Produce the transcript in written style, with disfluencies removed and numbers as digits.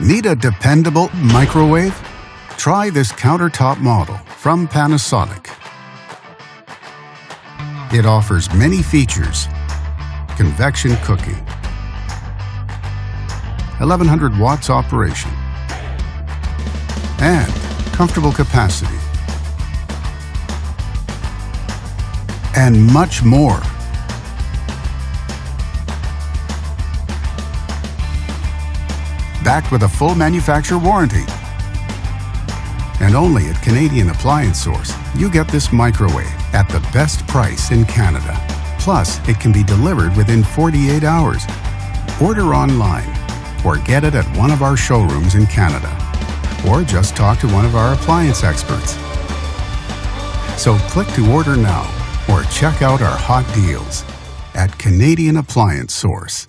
Need a dependable microwave? Try this countertop model from Panasonic. It offers many features: convection cooking, 1100 watts operation, and comfortable capacity, and much more. Backed with a full manufacturer warranty. And only at Canadian Appliance Source, you get this microwave at the best price in Canada. Plus, it can be delivered within 48 hours. Order online or get it at one of our showrooms in Canada. Or just talk to one of our appliance experts. So click to order now or check out our hot deals at Canadian Appliance Source.